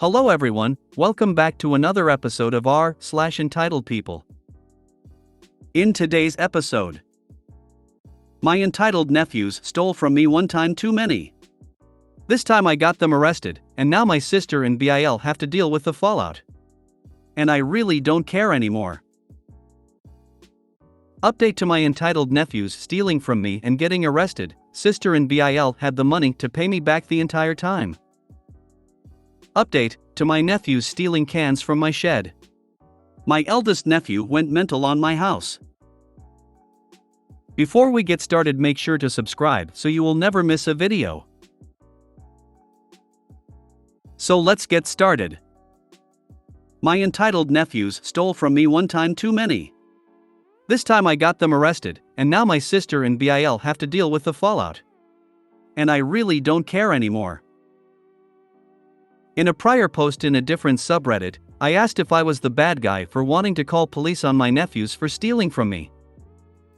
Hello everyone, welcome back to another episode of r/Entitled People. In today's episode, my entitled nephews stole from me one time too many. This time I got them arrested, and now my sister and Bil have to deal with the fallout. And I really don't care anymore. Update to my entitled nephews stealing from me and getting arrested. Sister and Bil had the money to pay me back the entire time. Update to my nephews stealing cans from my shed. My eldest nephew went mental on my house. Before we get started, make sure to subscribe so you will never miss a video. So let's get started. My entitled nephews stole from me one time too many. This time I got them arrested, and now my sister and Bil have to deal with the fallout. And I really don't care anymore. In a prior post in a different subreddit, I asked if I was the bad guy for wanting to call police on my nephews for stealing from me.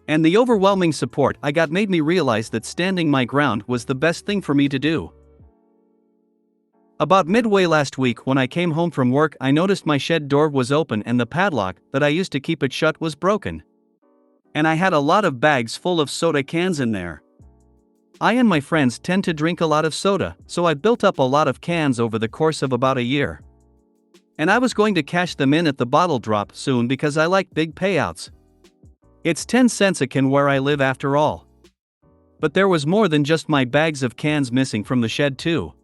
And the overwhelming support I got made me realize that standing my ground was the best thing for me to do. About midway last week when I came home from work, I noticed my shed door was open and the padlock that I used to keep it shut was broken. And I had a lot of bags full of soda cans in there. I and my friends tend to drink a lot of soda, so I built up a lot of cans over the course of about a year. And I was going to cash them in at the bottle drop soon because I like big payouts. It's 10 cents a can where I live after all. But there was more than just my bags of cans missing from the shed too.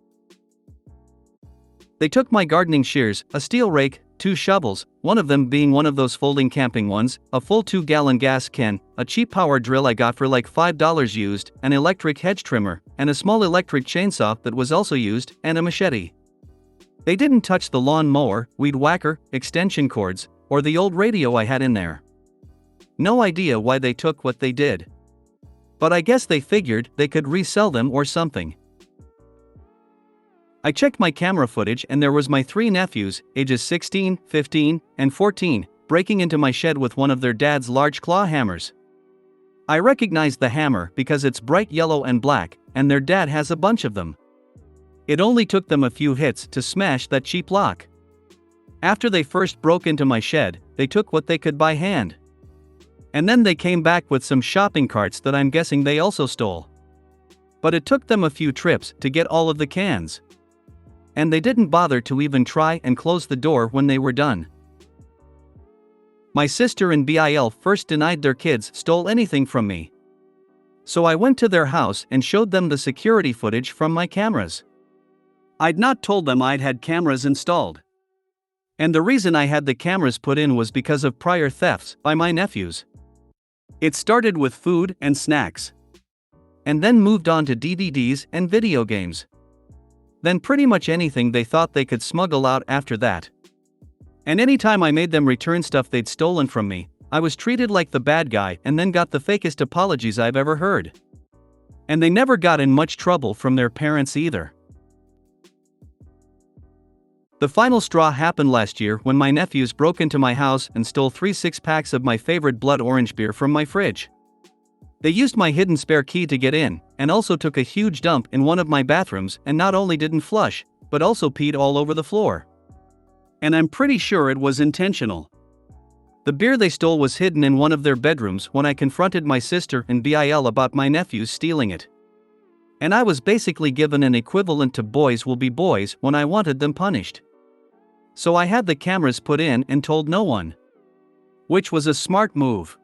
They took my gardening shears, a steel rake, 2 shovels, one of them being one of those folding camping ones, a full 2-gallon gas can, a cheap power drill I got for like $5 used, an electric hedge trimmer, and a small electric chainsaw that was also used, and a machete. They didn't touch the lawn mower, weed whacker, extension cords, or the old radio I had in there. No idea why they took what they did. But I guess they figured they could resell them or something. I checked my camera footage and there was my 3 nephews, ages 16, 15, and 14, breaking into my shed with one of their dad's large claw hammers. I recognized the hammer because it's bright yellow and black, and their dad has a bunch of them. It only took them a few hits to smash that cheap lock. After they first broke into my shed, they took what they could by hand. And then they came back with some shopping carts that I'm guessing they also stole. But it took them a few trips to get all of the cans. And they didn't bother to even try and close the door when they were done. My sister and Bil first denied their kids stole anything from me. So I went to their house and showed them the security footage from my cameras. I'd not told them I'd had cameras installed. And the reason I had the cameras put in was because of prior thefts by my nephews. It started with food and snacks. And then moved on to DVDs and video games. Then pretty much anything they thought they could smuggle out after that. And anytime I made them return stuff they'd stolen from me, I was treated like the bad guy and then got the fakest apologies I've ever heard. And they never got in much trouble from their parents either. The final straw happened last year when my nephews broke into my house and stole 3 6-packs of my favorite blood orange beer from my fridge. They used my hidden spare key to get in, and also took a huge dump in one of my bathrooms and not only didn't flush, but also peed all over the floor. And I'm pretty sure it was intentional. The beer they stole was hidden in one of their bedrooms when I confronted my sister and Bil about my nephews stealing it. And I was basically given an equivalent to boys will be boys when I wanted them punished. So I had the cameras put in and told no one. Which was a smart move.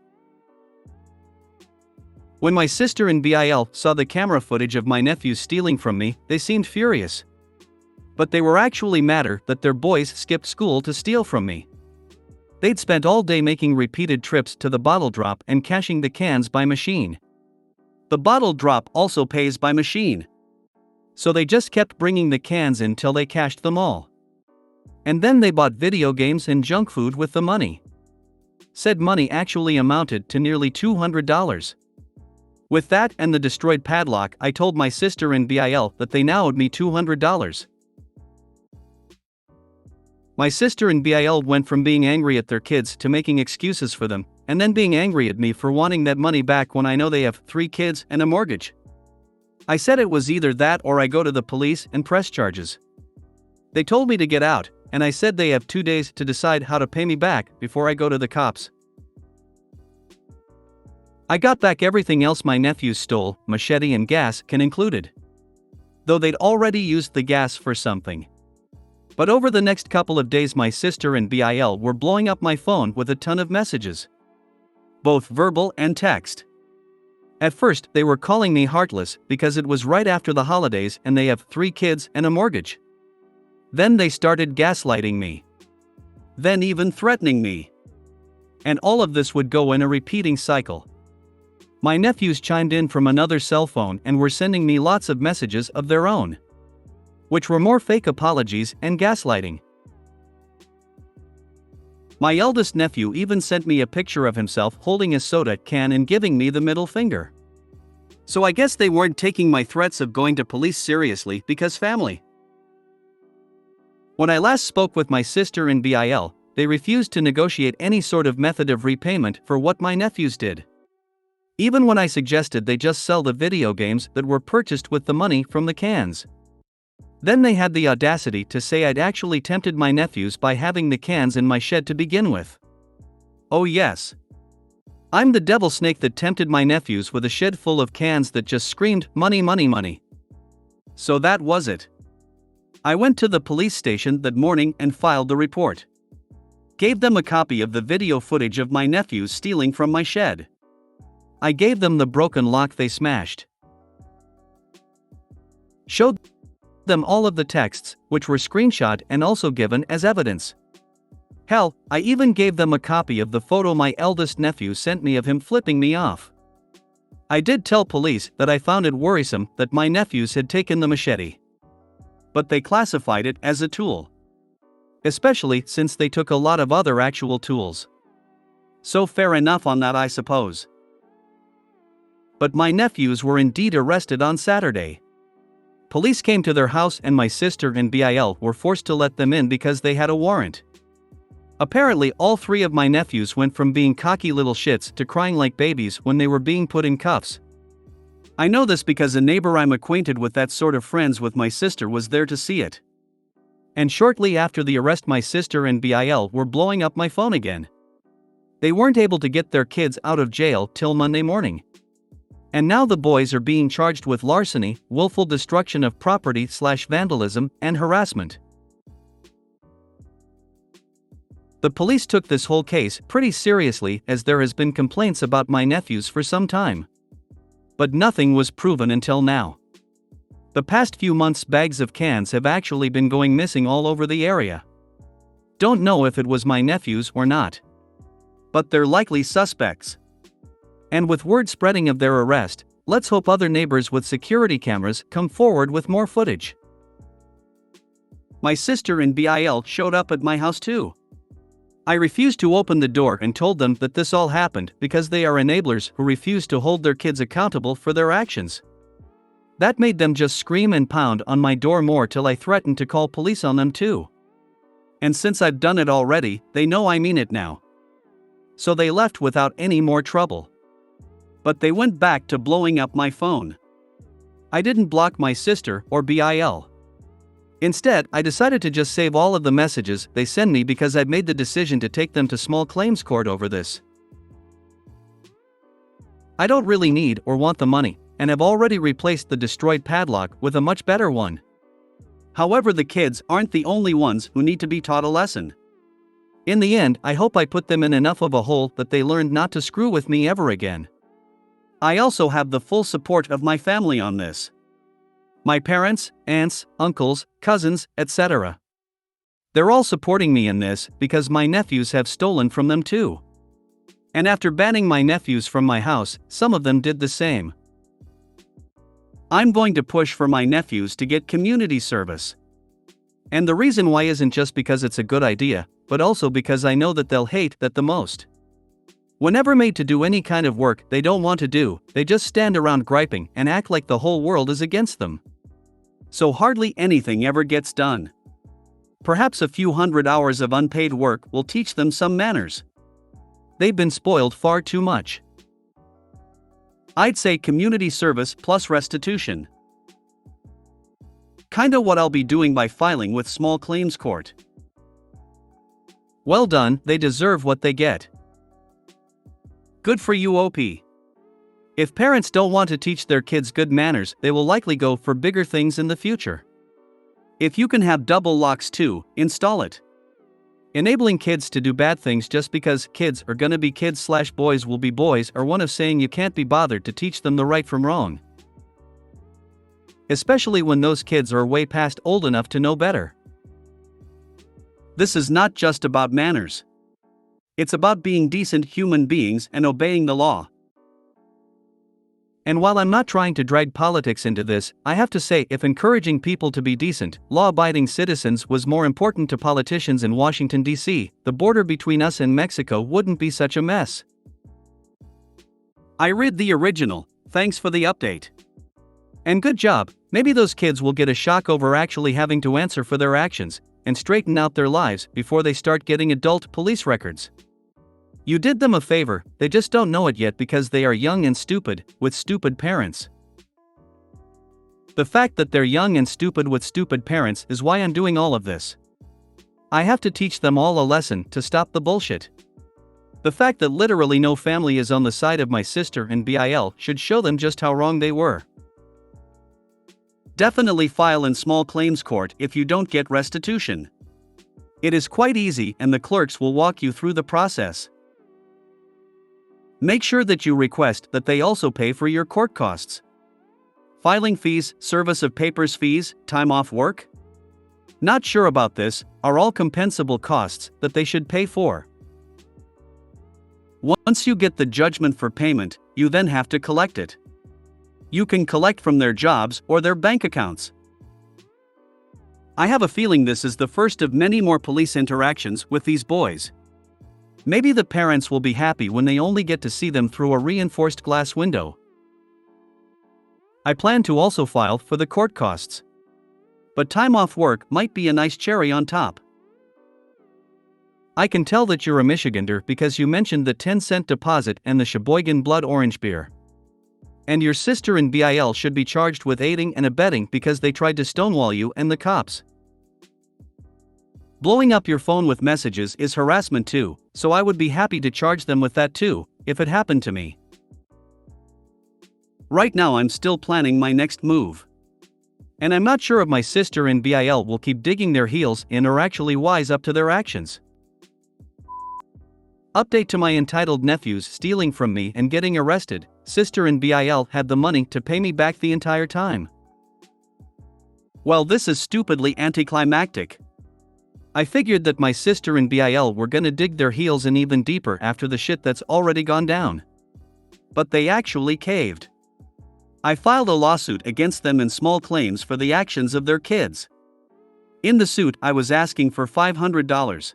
When my sister and Bil saw the camera footage of my nephews stealing from me, they seemed furious. But they were actually madder that their boys skipped school to steal from me. They'd spent all day making repeated trips to the bottle drop and cashing the cans by machine. The bottle drop also pays by machine. So they just kept bringing the cans in till they cashed them all. And then they bought video games and junk food with the money. Said money actually amounted to nearly $200. With that and the destroyed padlock, I told my sister and Bil that they now owed me $200. My sister and Bil went from being angry at their kids to making excuses for them, and then being angry at me for wanting that money back when I know they have 3 kids and a mortgage. I said it was either that or I go to the police and press charges. They told me to get out, and I said they have 2 days to decide how to pay me back before I go to the cops. I got back everything else my nephews stole, machete and gas can included. Though they'd already used the gas for something. But over the next couple of days my sister and Bill were blowing up my phone with a ton of messages. Both verbal and text. At first they were calling me heartless because it was right after the holidays and they have 3 kids and a mortgage. Then they started gaslighting me. Then even threatening me. And all of this would go in a repeating cycle. My nephews chimed in from another cell phone and were sending me lots of messages of their own, which were more fake apologies and gaslighting. My eldest nephew even sent me a picture of himself holding a soda can and giving me the middle finger. So I guess they weren't taking my threats of going to police seriously because family. When I last spoke with my sister and Bill, they refused to negotiate any sort of method of repayment for what my nephews did. Even when I suggested they just sell the video games that were purchased with the money from the cans. Then they had the audacity to say I'd actually tempted my nephews by having the cans in my shed to begin with. Oh yes. I'm the devil snake that tempted my nephews with a shed full of cans that just screamed, money, money, money. So that was it. I went to the police station that morning and filed the report. Gave them a copy of the video footage of my nephews stealing from my shed. I gave them the broken lock they smashed. Showed them all of the texts, which were screenshot and also given as evidence. Hell, I even gave them a copy of the photo my eldest nephew sent me of him flipping me off. I did tell police that I found it worrisome that my nephews had taken the machete. But they classified it as a tool. Especially since they took a lot of other actual tools. So fair enough on that, I suppose. But my nephews were indeed arrested on Saturday. Police came to their house and my sister and Bill were forced to let them in because they had a warrant. Apparently all 3 of my nephews went from being cocky little shits to crying like babies when they were being put in cuffs. I know this because a neighbor I'm acquainted with that sort of friends with my sister was there to see it. And shortly after the arrest my sister and Bill were blowing up my phone again. They weren't able to get their kids out of jail till Monday morning. And now the boys are being charged with larceny, willful destruction of property/vandalism, and harassment. The police took this whole case pretty seriously as there has been complaints about my nephews for some time. But nothing was proven until now. The past few months bags of cans have actually been going missing all over the area. Don't know if it was my nephews or not. But they're likely suspects. And with word spreading of their arrest, let's hope other neighbors with security cameras come forward with more footage. My sister and Bill showed up at my house too. I refused to open the door and told them that this all happened because they are enablers who refuse to hold their kids accountable for their actions. That made them just scream and pound on my door more till I threatened to call police on them too. And since I've done it already, they know I mean it now. So they left without any more trouble. But they went back to blowing up my phone. I didn't block my sister or Bill. Instead, I decided to just save all of the messages they send me because I've made the decision to take them to small claims court over this. I don't really need or want the money, and have already replaced the destroyed padlock with a much better one. However, the kids aren't the only ones who need to be taught a lesson. In the end, I hope I put them in enough of a hole that they learned not to screw with me ever again. I also have the full support of my family on this. My parents, aunts, uncles, cousins, etc. They're all supporting me in this because my nephews have stolen from them too. And after banning my nephews from my house, some of them did the same. I'm going to push for my nephews to get community service. And the reason why isn't just because it's a good idea, but also because I know that they'll hate that the most. Whenever made to do any kind of work they don't want to do, they just stand around griping and act like the whole world is against them. So hardly anything ever gets done. Perhaps a few hundred hours of unpaid work will teach them some manners. They've been spoiled far too much. I'd say community service plus restitution. Kinda what I'll be doing by filing with small claims court. Well done, they deserve what they get. Good for you, OP. If parents don't want to teach their kids good manners, they will likely go for bigger things in the future. If you can have double locks too, install it. Enabling kids to do bad things just because kids are gonna be kids/boys will be boys are one of saying you can't be bothered to teach them the right from wrong. Especially when those kids are way past old enough to know better. This is not just about manners. It's about being decent human beings and obeying the law. And while I'm not trying to drag politics into this, I have to say if encouraging people to be decent, law-abiding citizens was more important to politicians in Washington, D.C., the border between us and Mexico wouldn't be such a mess. I read the original, thanks for the update. And good job, maybe those kids will get a shock over actually having to answer for their actions, and straighten out their lives before they start getting adult police records. You did them a favor, they just don't know it yet because they are young and stupid, with stupid parents. The fact that they're young and stupid with stupid parents is why I'm doing all of this. I have to teach them all a lesson to stop the bullshit. The fact that literally no family is on the side of my sister and BIL should show them just how wrong they were. Definitely file in small claims court if you don't get restitution. It is quite easy and the clerks will walk you through the process. Make sure that you request that they also pay for your court costs. Filing fees, service of papers fees, time off work? Not sure about this, are all compensable costs that they should pay for. Once you get the judgment for payment, you then have to collect it. You can collect from their jobs or their bank accounts. I have a feeling this is the first of many more police interactions with these boys. Maybe the parents will be happy when they only get to see them through a reinforced glass window. I plan to also file for the court costs. But time off work might be a nice cherry on top. I can tell that you're a Michigander because you mentioned the 10-cent deposit and the Sheboygan blood orange beer. And your sister and BIL should be charged with aiding and abetting because they tried to stonewall you and the cops. Blowing up your phone with messages is harassment too, so I would be happy to charge them with that too, if it happened to me. Right now I'm still planning my next move. And I'm not sure if my sister and BIL will keep digging their heels in or actually wise up to their actions. Update to my entitled nephews stealing from me and getting arrested. Sister and BIL had the money to pay me back the entire time. Well, this is stupidly anticlimactic. I figured that my sister and BIL were gonna dig their heels in even deeper after the shit that's already gone down. But they actually caved. I filed a lawsuit against them in small claims for the actions of their kids. In the suit, I was asking for $500.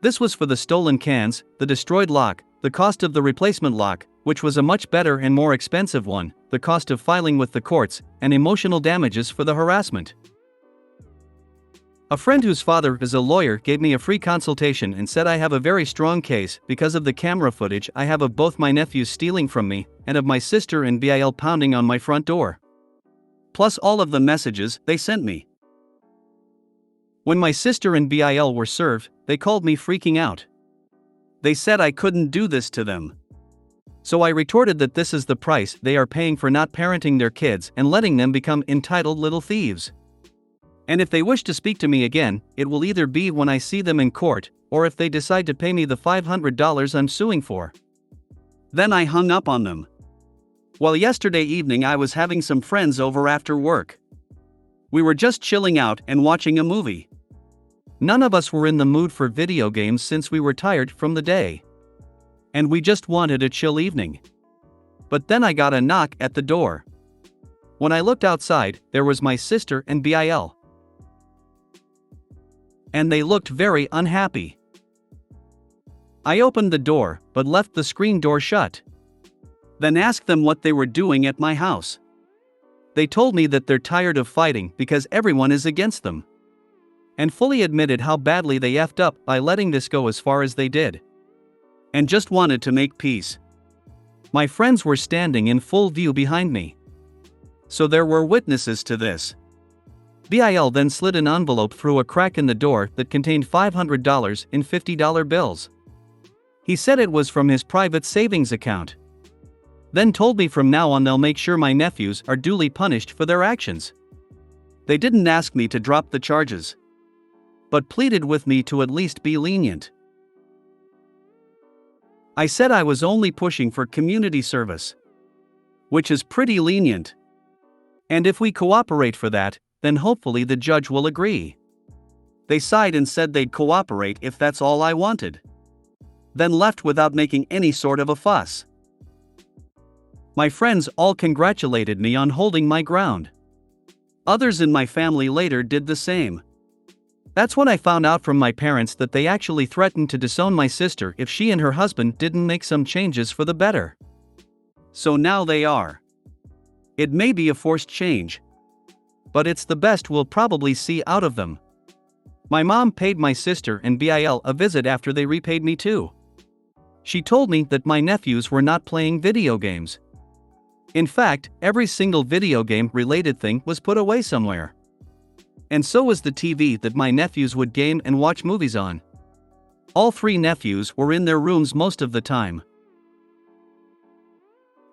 This was for the stolen cans, the destroyed lock, the cost of the replacement lock, which was a much better and more expensive one, the cost of filing with the courts, and emotional damages for the harassment. A friend whose father is a lawyer gave me a free consultation and said I have a very strong case because of the camera footage I have of both my nephews stealing from me and of my sister and BIL pounding on my front door. Plus all of the messages they sent me. When my sister and BIL were served, they called me freaking out. They said I couldn't do this to them. So I retorted that this is the price they are paying for not parenting their kids and letting them become entitled little thieves. And if they wish to speak to me again, it will either be when I see them in court, or if they decide to pay me the $500 I'm suing for. Then I hung up on them. Well, yesterday evening I was having some friends over after work. We were just chilling out and watching a movie. None of us were in the mood for video games since we were tired from the day. And we just wanted a chill evening. But then I got a knock at the door. When I looked outside, there was my sister and BIL. And they looked very unhappy. I opened the door, but left the screen door shut. Then asked them what they were doing at my house. They told me that they're tired of fighting because everyone is against them. And fully admitted how badly they effed up by letting this go as far as they did. And just wanted to make peace. My friends were standing in full view behind me. So there were witnesses to this. Bill then slid an envelope through a crack in the door that contained $500 in $50 bills. He said it was from his private savings account. Then told me from now on they'll make sure my nephews are duly punished for their actions. They didn't ask me to drop the charges, but pleaded with me to at least be lenient. I said I was only pushing for community service, which is pretty lenient. And if we cooperate for that, then hopefully the judge will agree. They sighed and said they'd cooperate if that's all I wanted. Then left without making any sort of a fuss. My friends all congratulated me on holding my ground. Others in my family later did the same. That's when I found out from my parents that they actually threatened to disown my sister if she and her husband didn't make some changes for the better. So now they are. It may be a forced change, but it's the best we'll probably see out of them. My mom paid my sister and Bill a visit after they repaid me too. She told me that my nephews were not playing video games. In fact, every single video game related thing was put away somewhere. And so was the TV that my nephews would game and watch movies on. All three nephews were in their rooms most of the time,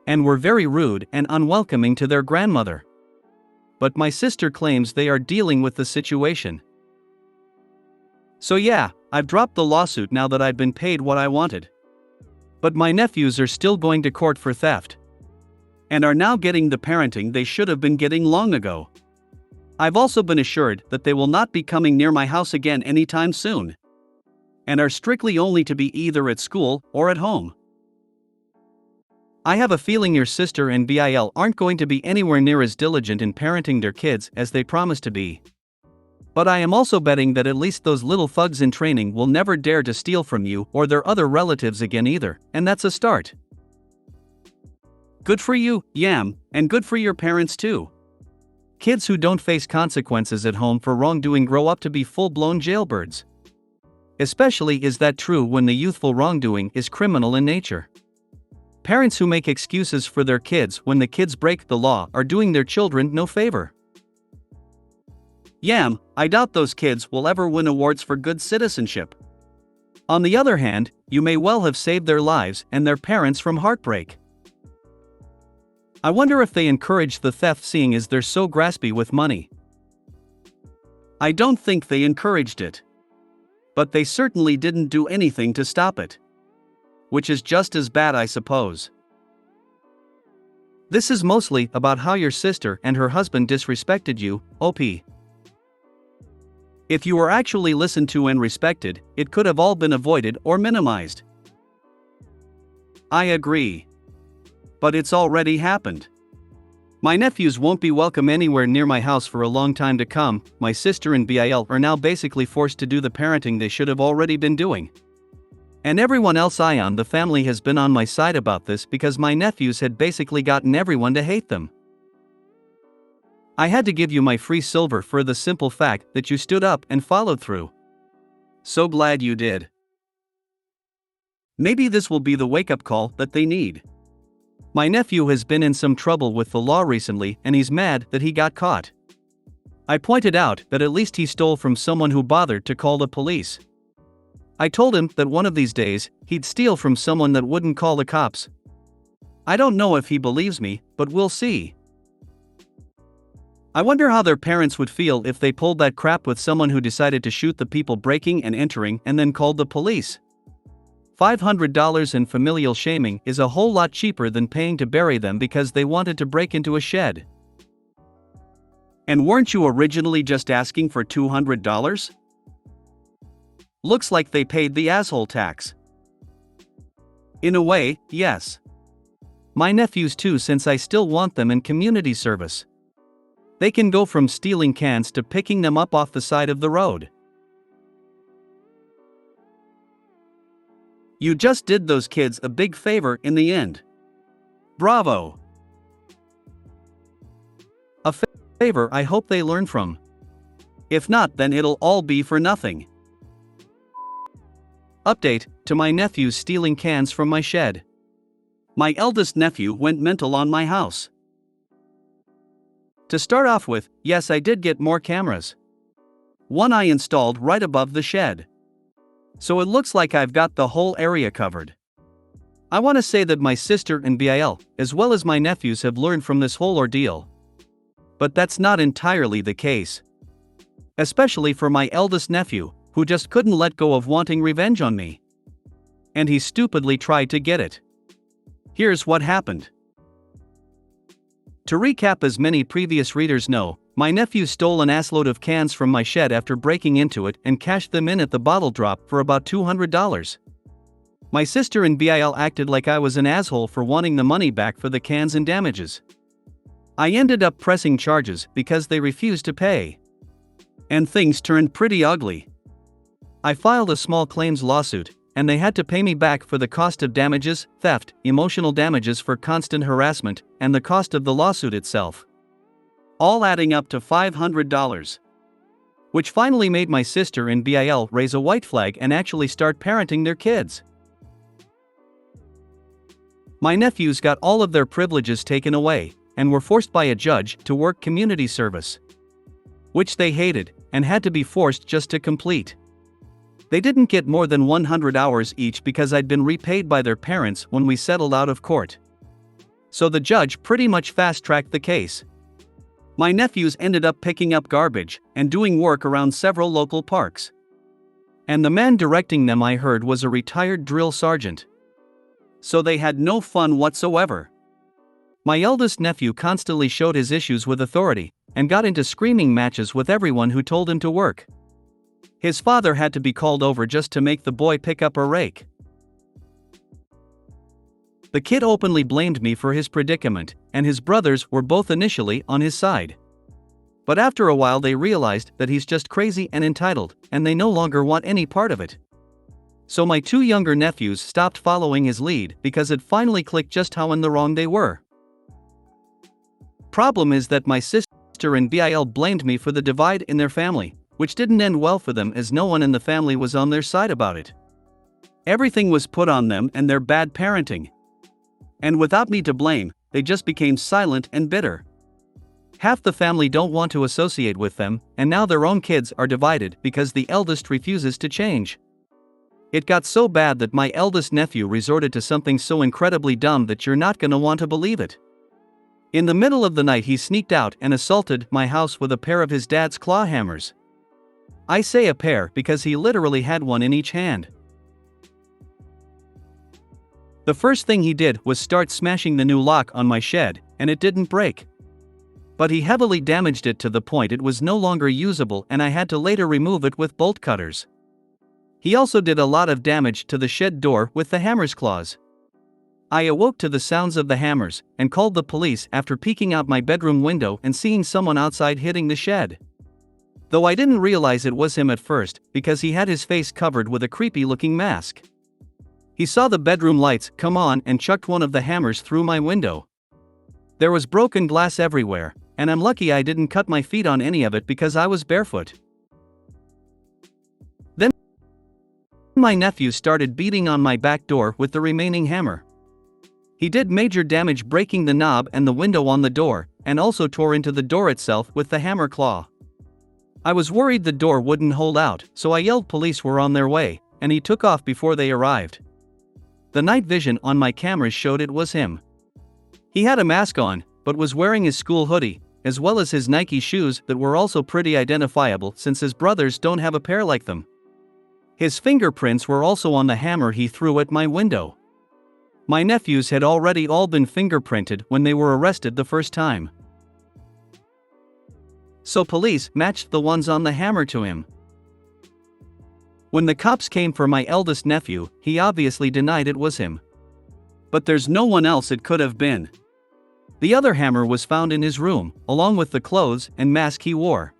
and were very rude and unwelcoming to their grandmother. But my sister claims they are dealing with the situation. So yeah, I've dropped the lawsuit now that I've been paid what I wanted. But my nephews are still going to court for theft, and are now getting the parenting they should have been getting long ago. I've also been assured that they will not be coming near my house again anytime soon, and are strictly only to be either at school or at home. I have a feeling your sister and Bill aren't going to be anywhere near as diligent in parenting their kids as they promised to be. But I am also betting that at least those little thugs in training will never dare to steal from you or their other relatives again either, and that's a start. Good for you, Yam, and good for your parents too. Kids who don't face consequences at home for wrongdoing grow up to be full-blown jailbirds. Especially is that true when the youthful wrongdoing is criminal in nature. Parents who make excuses for their kids when the kids break the law are doing their children no favor. Yam, I doubt those kids will ever win awards for good citizenship. On the other hand, you may well have saved their lives and their parents from heartbreak. I wonder if they encourage the theft seeing as they're so graspy with money. I don't think they encouraged it. But they certainly didn't do anything to stop it. Which is just as bad, I suppose. This is mostly about how your sister and her husband disrespected you, OP. If you were actually listened to and respected, it could have all been avoided or minimized. I agree. But it's already happened. My nephews won't be welcome anywhere near my house for a long time to come. My sister and Bill are now basically forced to do the parenting they should have already been doing. And everyone else on the family has been on my side about this because my nephews had basically gotten everyone to hate them. I had to give you my free silver for the simple fact that you stood up and followed through. So glad you did. Maybe this will be the wake-up call that they need. My nephew has been in some trouble with the law recently and he's mad that he got caught. I pointed out that at least he stole from someone who bothered to call the police. I told him that one of these days, he'd steal from someone that wouldn't call the cops. I don't know if he believes me, but we'll see. I wonder how their parents would feel if they pulled that crap with someone who decided to shoot the people breaking and entering and then called the police. $500 in familial shaming is a whole lot cheaper than paying to bury them because they wanted to break into a shed. And weren't you originally just asking for $200? Looks like they paid the asshole tax. In a way, yes. My nephews too, since I still want them in community service. They can go from stealing cans to picking them up off the side of the road. You just did those kids a big favor in the end. Bravo! A favor I hope they learn from. If not, then it'll all be for nothing. Update to my nephews stealing cans from my shed. My eldest nephew went mental on my house. To start off with, yes, I did get more cameras. One I installed right above the shed. So it looks like I've got the whole area covered. I want to say that my sister and Bil, as well as my nephews, have learned from this whole ordeal. But that's not entirely the case. Especially for my eldest nephew, who just couldn't let go of wanting revenge on me. And he stupidly tried to get it. Here's what happened. To recap, as many previous readers know, my nephew stole an assload of cans from my shed after breaking into it and cashed them in at the bottle drop for about $200. My sister and Bil acted like I was an asshole for wanting the money back for the cans and damages. I ended up pressing charges because they refused to pay. And things turned pretty ugly. I filed a small claims lawsuit, and they had to pay me back for the cost of damages, theft, emotional damages for constant harassment, and the cost of the lawsuit itself. All adding up to $500. Which finally made my sister and Bil raise a white flag and actually start parenting their kids. My nephews got all of their privileges taken away, and were forced by a judge to work community service. Which they hated, and had to be forced just to complete. They didn't get more than 100 hours each because I'd been repaid by their parents when we settled out of court. So the judge pretty much fast-tracked the case. My nephews ended up picking up garbage and doing work around several local parks. And the man directing them, I heard, was a retired drill sergeant. So they had no fun whatsoever. My eldest nephew constantly showed his issues with authority, and got into screaming matches with everyone who told him to work. His father had to be called over just to make the boy pick up a rake. The kid openly blamed me for his predicament, and his brothers were both initially on his side. But after a while they realized that he's just crazy and entitled, and they no longer want any part of it. So my two younger nephews stopped following his lead because it finally clicked just how in the wrong they were. Problem is that my sister and Bil blamed me for the divide in their family, which didn't end well for them as no one in the family was on their side about it. Everything was put on them and their bad parenting. And without me to blame, they just became silent and bitter. Half the family don't want to associate with them, and now their own kids are divided because the eldest refuses to change. It got so bad that my eldest nephew resorted to something so incredibly dumb that you're not gonna want to believe it. In the middle of the night he sneaked out and assaulted my house with a pair of his dad's claw hammers. I say a pair because he literally had one in each hand. The first thing he did was start smashing the new lock on my shed, and it didn't break. But he heavily damaged it to the point it was no longer usable, and I had to later remove it with bolt cutters. He also did a lot of damage to the shed door with the hammer's claws. I awoke to the sounds of the hammers, and called the police after peeking out my bedroom window and seeing someone outside hitting the shed. Though I didn't realize it was him at first, because he had his face covered with a creepy-looking mask. He saw the bedroom lights come on and chucked one of the hammers through my window. There was broken glass everywhere, and I'm lucky I didn't cut my feet on any of it because I was barefoot. Then my nephew started beating on my back door with the remaining hammer. He did major damage, breaking the knob and the window on the door, and also tore into the door itself with the hammer claw. I was worried the door wouldn't hold out, so I yelled police were on their way, and he took off before they arrived. The night vision on my cameras showed it was him. He had a mask on, but was wearing his school hoodie, as well as his Nike shoes that were also pretty identifiable since his brothers don't have a pair like them. His fingerprints were also on the hammer he threw at my window. My nephews had already all been fingerprinted when they were arrested the first time. So police matched the ones on the hammer to him. When the cops came for my eldest nephew, he obviously denied it was him. But there's no one else it could have been. The other hammer was found in his room, along with the clothes and mask he wore.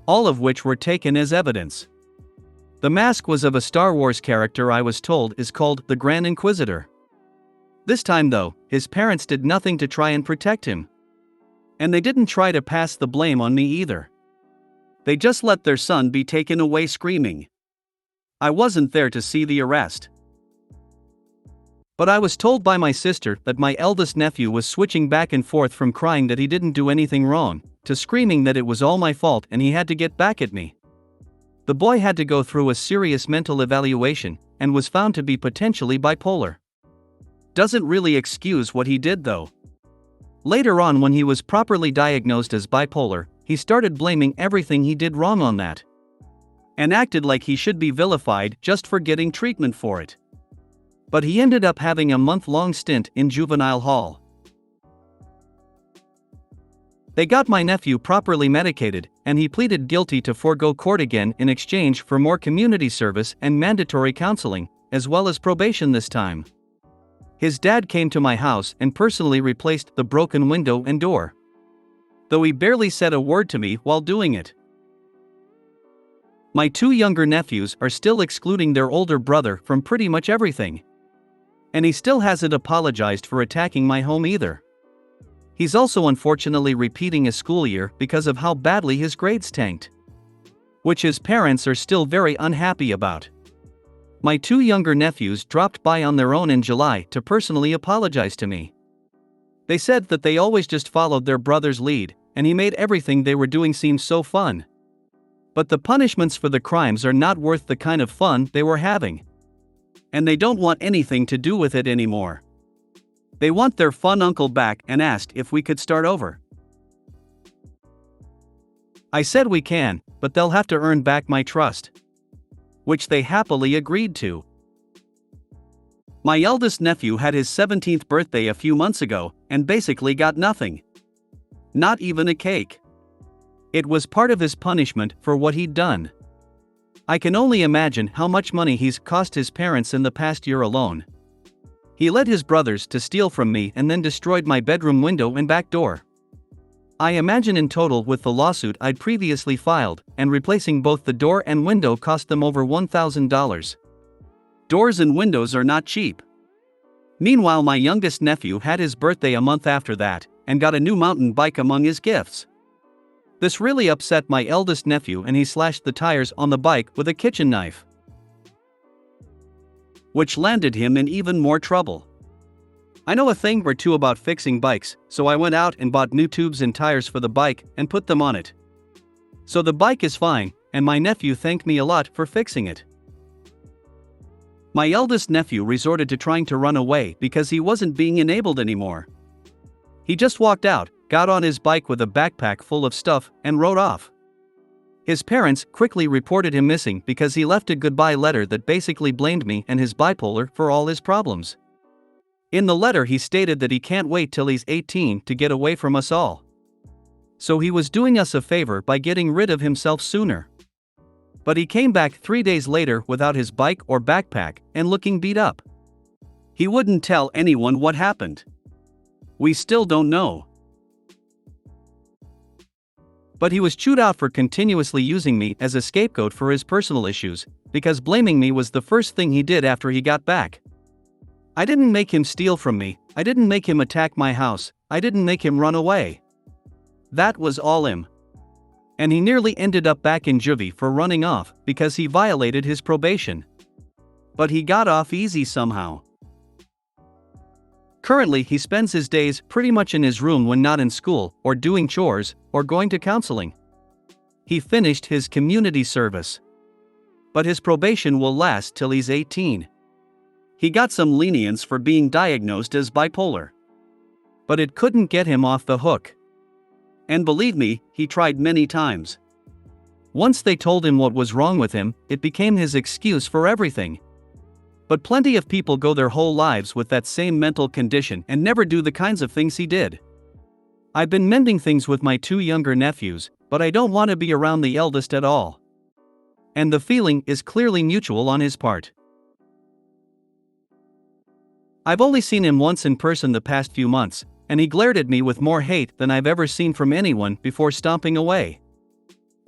All of which were taken as evidence. The mask was of a Star Wars character I was told is called the Grand Inquisitor. This time though, his parents did nothing to try and protect him. And they didn't try to pass the blame on me either. They just let their son be taken away screaming. I wasn't there to see the arrest. But I was told by my sister that my eldest nephew was switching back and forth from crying that he didn't do anything wrong, to screaming that it was all my fault and he had to get back at me. The boy had to go through a serious mental evaluation, and was found to be potentially bipolar. Doesn't really excuse what he did though. Later on, when he was properly diagnosed as bipolar, he started blaming everything he did wrong on that. And acted like he should be vilified just for getting treatment for it. But he ended up having a month-long stint in juvenile hall. They got my nephew properly medicated, and he pleaded guilty to forego court again in exchange for more community service and mandatory counseling, as well as probation this time. His dad came to my house and personally replaced the broken window and door. Though he barely said a word to me while doing it. My two younger nephews are still excluding their older brother from pretty much everything. And he still hasn't apologized for attacking my home either. He's also unfortunately repeating a school year because of how badly his grades tanked. Which his parents are still very unhappy about. My two younger nephews dropped by on their own in July to personally apologize to me. They said that they always just followed their brother's lead, and he made everything they were doing seem so fun. But the punishments for the crimes are not worth the kind of fun they were having. And they don't want anything to do with it anymore. They want their fun uncle back and asked if we could start over. I said we can, but they'll have to earn back my trust. Which they happily agreed to. My eldest nephew had his 17th birthday a few months ago, and basically got nothing. Not even a cake. It was part of his punishment for what he'd done. I can only imagine how much money he's cost his parents in the past year alone. He led his brothers to steal from me and then destroyed my bedroom window and back door. I imagine in total, with the lawsuit I'd previously filed, and replacing both the door and window cost them over $1,000. Doors and windows are not cheap. Meanwhile, my youngest nephew had his birthday a month after that, and got a new mountain bike among his gifts. This really upset my eldest nephew, and he slashed the tires on the bike with a kitchen knife. Which landed him in even more trouble. I know a thing or two about fixing bikes, so I went out and bought new tubes and tires for the bike and put them on it. So the bike is fine, and my nephew thanked me a lot for fixing it. My eldest nephew resorted to trying to run away because he wasn't being enabled anymore. He just walked out, got on his bike with a backpack full of stuff, and rode off. His parents quickly reported him missing because he left a goodbye letter that basically blamed me and his bipolar for all his problems. In the letter, he stated that he can't wait till he's 18 to get away from us all. So he was doing us a favor by getting rid of himself sooner. But he came back 3 days later without his bike or backpack and looking beat up. He wouldn't tell anyone what happened. We still don't know. But he was chewed out for continuously using me as a scapegoat for his personal issues, because blaming me was the first thing he did after he got back. I didn't make him steal from me, I didn't make him attack my house, I didn't make him run away. That was all him. And he nearly ended up back in juvie for running off because he violated his probation. But he got off easy somehow. Currently, he spends his days pretty much in his room when not in school, or doing chores, or going to counseling. He finished his community service. But his probation will last till he's 18. He got some lenience for being diagnosed as bipolar. But it couldn't get him off the hook. And believe me, he tried many times. Once they told him what was wrong with him, it became his excuse for everything. But plenty of people go their whole lives with that same mental condition and never do the kinds of things he did. I've been mending things with my two younger nephews, but I don't want to be around the eldest at all. And the feeling is clearly mutual on his part. I've only seen him once in person the past few months, and he glared at me with more hate than I've ever seen from anyone before stomping away.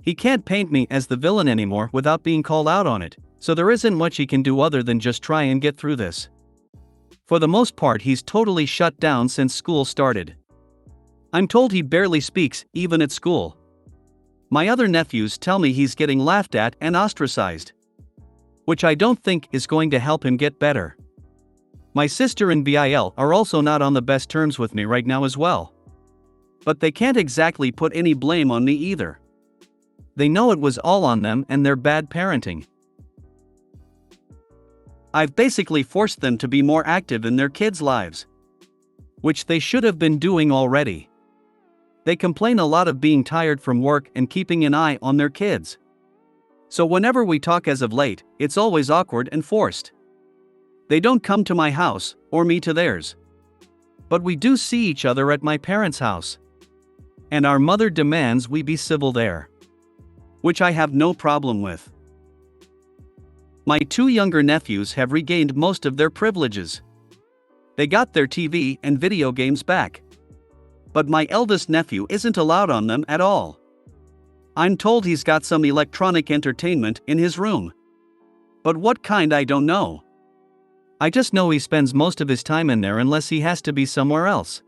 He can't paint me as the villain anymore without being called out on it, so there isn't much he can do other than just try and get through this. For the most part, he's totally shut down since school started. I'm told he barely speaks, even at school. My other nephews tell me he's getting laughed at and ostracized. Which I don't think is going to help him get better. My sister and Bil are also not on the best terms with me right now as well. But they can't exactly put any blame on me either. They know it was all on them and their bad parenting. I've basically forced them to be more active in their kids' lives, which they should have been doing already. They complain a lot of being tired from work and keeping an eye on their kids. So whenever we talk as of late, it's always awkward and forced. They don't come to my house, or me to theirs. But we do see each other at my parents' house. And our mother demands we be civil there, which I have no problem with. My two younger nephews have regained most of their privileges. They got their TV and video games back. But my eldest nephew isn't allowed on them at all. I'm told he's got some electronic entertainment in his room. But what kind, I don't know. I just know he spends most of his time in there unless he has to be somewhere else.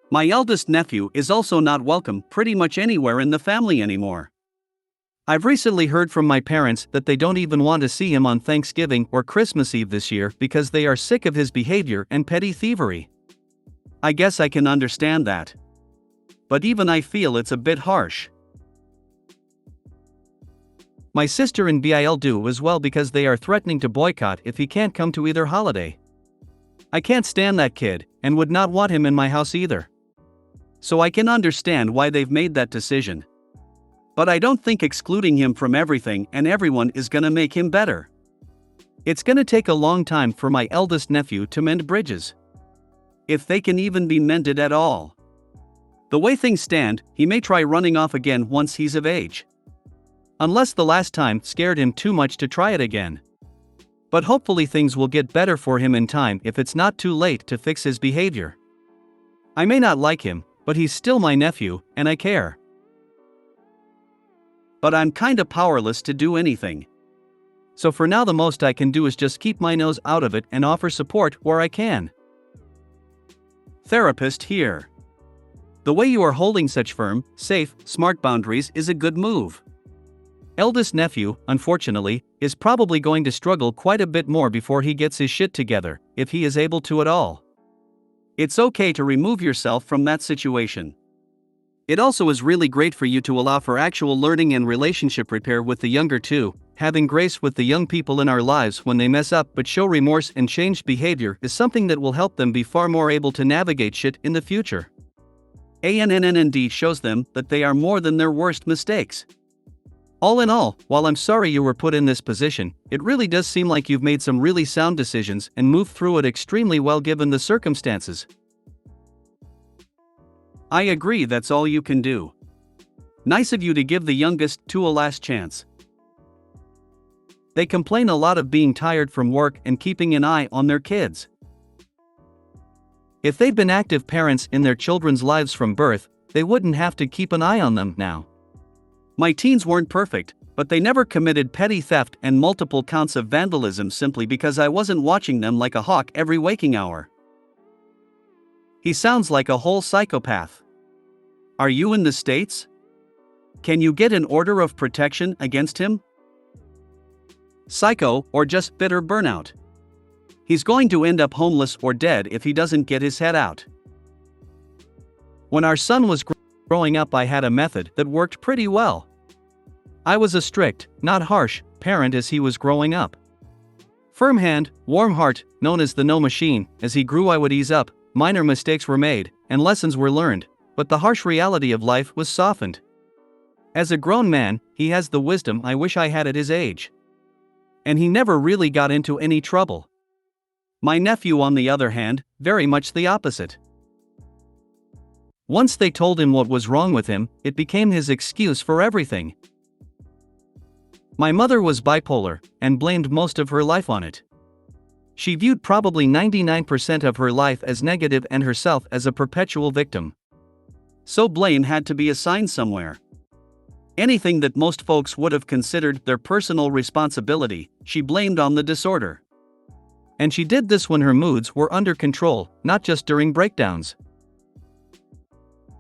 My eldest nephew is also not welcome pretty much anywhere in the family anymore. I've recently heard from my parents that they don't even want to see him on Thanksgiving or Christmas Eve this year because they are sick of his behavior and petty thievery. I guess I can understand that. But even I feel it's a bit harsh. My sister and Bil do as well because they are threatening to boycott if he can't come to either holiday. I can't stand that kid, and would not want him in my house either. So I can understand why they've made that decision. But I don't think excluding him from everything and everyone is gonna make him better. It's gonna take a long time for my eldest nephew to mend bridges, if they can even be mended at all. The way things stand, he may try running off again once he's of age. Unless the last time scared him too much to try it again. But hopefully things will get better for him in time if it's not too late to fix his behavior. I may not like him, but he's still my nephew, and I care. But I'm kinda powerless to do anything. So for now the most I can do is just keep my nose out of it and offer support where I can. Therapist here. The way you are holding such firm, safe, smart boundaries is a good move. Eldest nephew, unfortunately, is probably going to struggle quite a bit more before he gets his shit together, if he is able to at all. It's okay to remove yourself from that situation. It also is really great for you to allow for actual learning and relationship repair with the younger two. Having grace with the young people in our lives when they mess up but show remorse and changed behavior is something that will help them be far more able to navigate shit in the future. ANNND shows them that they are more than their worst mistakes. All in all, while I'm sorry you were put in this position, it really does seem like you've made some really sound decisions and moved through it extremely well given the circumstances. I agree, that's all you can do. Nice of you to give the youngest two a last chance. They complain a lot of being tired from work and keeping an eye on their kids. If they'd been active parents in their children's lives from birth, they wouldn't have to keep an eye on them now. My teens weren't perfect, but they never committed petty theft and multiple counts of vandalism simply because I wasn't watching them like a hawk every waking hour. He sounds like a whole psychopath. Are you in the States? Can you get an order of protection against him? Psycho, or just bitter burnout. He's going to end up homeless or dead if he doesn't get his head out. When our son was growing up, I had a method that worked pretty well. I was a strict, not harsh, parent as he was growing up. Firm hand, warm heart, known as the no machine. As he grew I would ease up, minor mistakes were made, and lessons were learned, but the harsh reality of life was softened. As a grown man, he has the wisdom I wish I had at his age. And he never really got into any trouble. My nephew, on the other hand, very much the opposite. Once they told him what was wrong with him, it became his excuse for everything. My mother was bipolar, and blamed most of her life on it. She viewed probably 99% of her life as negative and herself as a perpetual victim. So blame had to be assigned somewhere. Anything that most folks would have considered their personal responsibility, she blamed on the disorder. And she did this when her moods were under control, not just during breakdowns.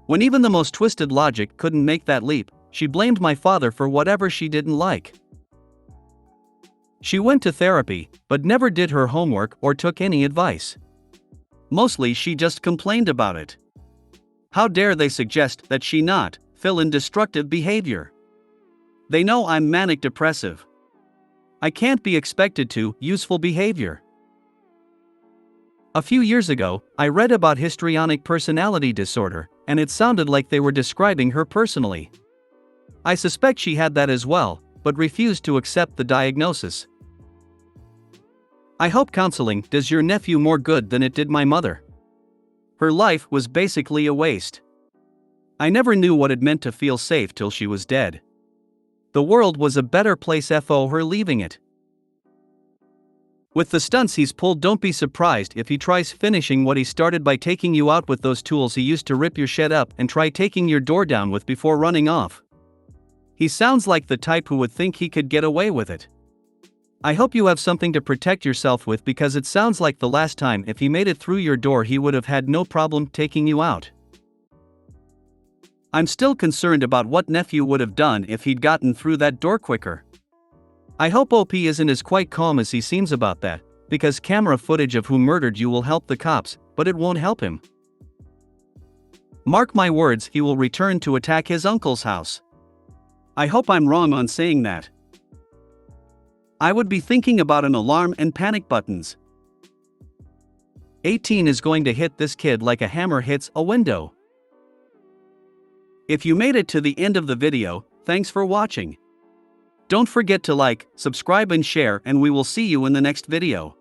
When even the most twisted logic couldn't make that leap, she blamed my father for whatever she didn't like. She went to therapy, but never did her homework or took any advice. Mostly she just complained about it. How dare they suggest that she not fill in destructive behavior? They know I'm manic depressive. I can't be expected to useful behavior. A few years ago, I read about histrionic personality disorder, and it sounded like they were describing her personally. I suspect she had that as well, but refused to accept the diagnosis. I hope counseling does your nephew more good than it did my mother. Her life was basically a waste. I never knew what it meant to feel safe till she was dead. The world was a better place for her leaving it. With the stunts he's pulled, don't be surprised if he tries finishing what he started by taking you out with those tools he used to rip your shed up and try taking your door down with before running off. He sounds like the type who would think he could get away with it. I hope you have something to protect yourself with, because it sounds like the last time if he made it through your door he would have had no problem taking you out. I'm still concerned about what nephew would have done if he'd gotten through that door quicker. I hope OP isn't as quite calm as he seems about that, because camera footage of who murdered you will help the cops, but it won't help him. Mark my words, he will return to attack his uncle's house. I hope I'm wrong on saying that. I would be thinking about an alarm and panic buttons. 18 is going to hit this kid like a hammer hits a window. If you made it to the end of the video, thanks for watching. Don't forget to like, subscribe and share, and we will see you in the next video.